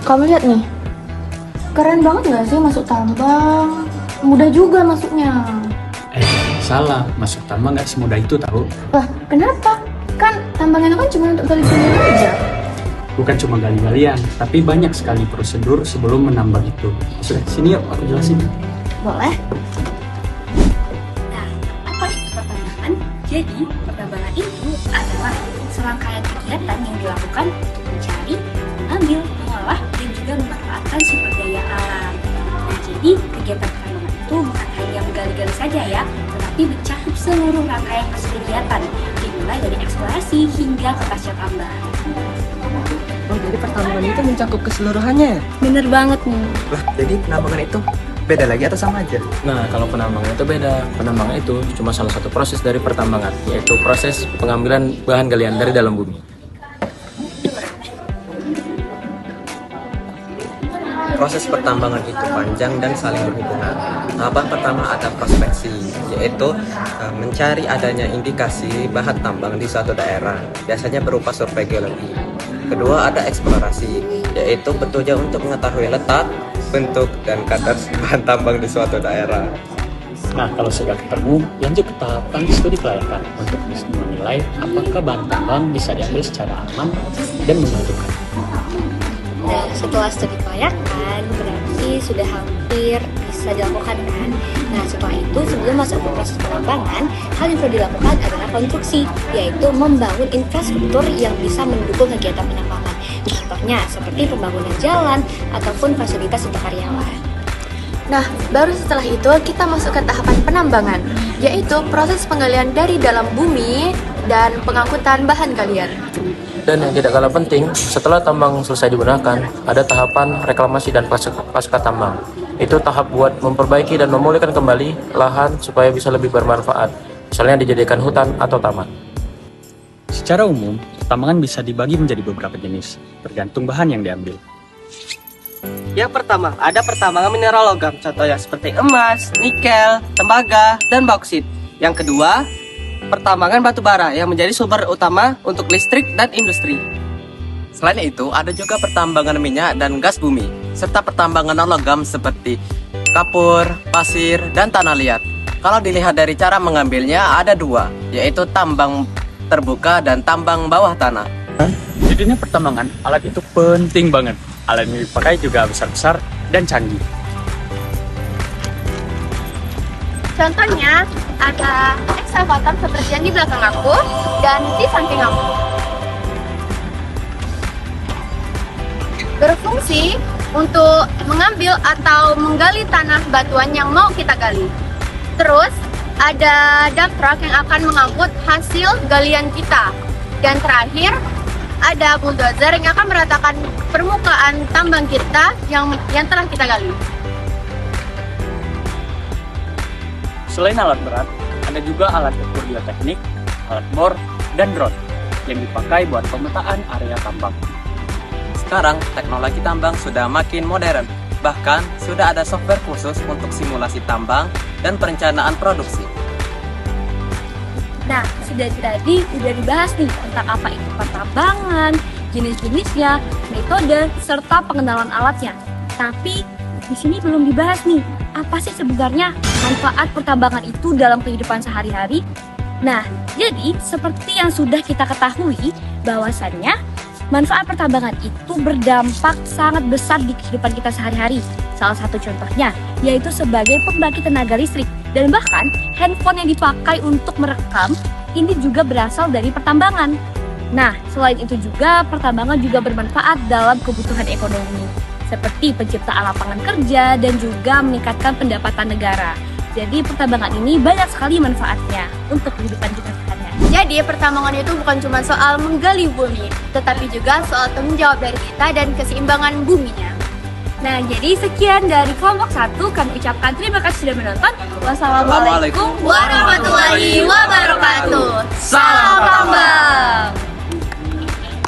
Kamu lihat nih. Keren banget gak sih masuk tambang? Mudah juga masuknya. Salah, masuk tambang nggak semudah itu tahu. Lah, kenapa? Kan tambang itu kan cuma untuk gali sumur aja. Bukan cuma gali-galian, tapi banyak sekali prosedur sebelum menambang itu. Sudah, sini yuk aku jelasin. Boleh? Nah, apa itu pertambangan? Jadi, pertambangan itu adalah serangkaian kegiatan yang dilakukan untuk mencari, mengambil, mengolah, dan juga memanfaatkan sumber daya alam. Nah, jadi kegiatan pertambangan itu bukan hanya menggali-gali saja ya, tetapi mencakup seluruh rangkaian proses kegiatan, dimulai dari eksplorasi hingga ke pasca tambang. Oh, jadi pertambangan itu mencakup keseluruhannya ya? Bener banget nih. Lah, jadi penambangan itu beda lagi atau sama aja? Nah, kalau penambangan itu beda. Penambangan itu cuma salah satu proses dari pertambangan, yaitu proses pengambilan bahan galian dari dalam bumi. Proses pertambangan itu panjang dan saling berhubungan. Tahapan pertama ada prospeksi, yaitu mencari adanya indikasi bahan tambang di suatu daerah, biasanya berupa survei geologi. Kedua ada eksplorasi, yaitu bertujuan untuk mengetahui letak, bentuk, dan kadar bahan tambang di suatu daerah. Nah, kalau sudah ketemu, lanjut ke tahapan studi kelayakan untuk menilai apakah bahan tambang bisa diambil secara aman dan menguntungkan. Nah, setelah studi kelayakan, berarti sudah hampir bisa dilakukan kan? Nah, setelah itu sebelum masuk ke proses penambangan, hal yang perlu dilakukan adalah konstruksi, yaitu membangun infrastruktur yang bisa mendukung kegiatan penambangan. Contohnya seperti pembangunan jalan ataupun fasilitas untuk karyawan. Nah, baru setelah itu kita masuk ke tahapan penambangan, yaitu proses penggalian dari dalam bumi dan pengangkutan bahan galian. Dan yang tidak kalah penting, setelah tambang selesai digunakan, ada tahapan reklamasi dan pasca tambang. Itu tahap buat memperbaiki dan memulihkan kembali lahan supaya bisa lebih bermanfaat, misalnya dijadikan hutan atau taman. Secara umum, pertambangan bisa dibagi menjadi beberapa jenis, tergantung bahan yang diambil. Yang pertama, ada pertambangan mineral logam, contohnya seperti emas, nikel, tembaga, dan bauksit. Yang kedua, pertambangan batu bara yang menjadi sumber utama untuk listrik dan industri. Selain itu, ada juga pertambangan minyak dan gas bumi, serta pertambangan non-logam seperti kapur, pasir, dan tanah liat. Kalau dilihat dari cara mengambilnya, ada dua, yaitu tambang terbuka dan tambang bawah tanah. Di dunia pertambangan, alat itu penting banget. Alat yang dipakai juga besar-besar dan canggih. Contohnya, ada ekskavator seperti yang di belakang aku dan di samping aku. Berfungsi untuk mengambil atau menggali tanah batuan yang mau kita gali. Terus, ada dump truck yang akan mengangkut hasil galian kita. Dan terakhir, ada bulldozer yang akan meratakan permukaan tambang kita yang telah kita gali. Selain alat berat, ada juga alat ukur geoteknik, alat bor, dan drone yang dipakai buat pemetaan area tambang. Sekarang, teknologi tambang sudah makin modern. Bahkan, sudah ada software khusus untuk simulasi tambang dan perencanaan produksi. Nah, tadi udah dibahas nih tentang apa itu pertambangan, jenis-jenisnya, metode, serta pengenalan alatnya. Tapi di sini belum dibahas nih, apa sih sebenarnya manfaat pertambangan itu dalam kehidupan sehari-hari? Nah, jadi seperti yang sudah kita ketahui bahwasannya manfaat pertambangan itu berdampak sangat besar di kehidupan kita sehari-hari. Salah satu contohnya yaitu sebagai pembangkit tenaga listrik, dan bahkan handphone yang dipakai untuk merekam ini juga berasal dari pertambangan. Nah, selain itu juga pertambangan juga bermanfaat dalam kebutuhan ekonomi, seperti penciptaan lapangan kerja dan juga meningkatkan pendapatan negara. Jadi pertambangan ini banyak sekali manfaatnya untuk kehidupan kita sehari-hari. Jadi pertambangan itu bukan cuma soal menggali bumi, tetapi juga soal tanggung jawab dari kita dan keseimbangan buminya. Nah, jadi sekian dari kelompok 1, kami ucapkan terima kasih sudah menonton. Wassalamualaikum warahmatullahi wabarakatuh. Salam!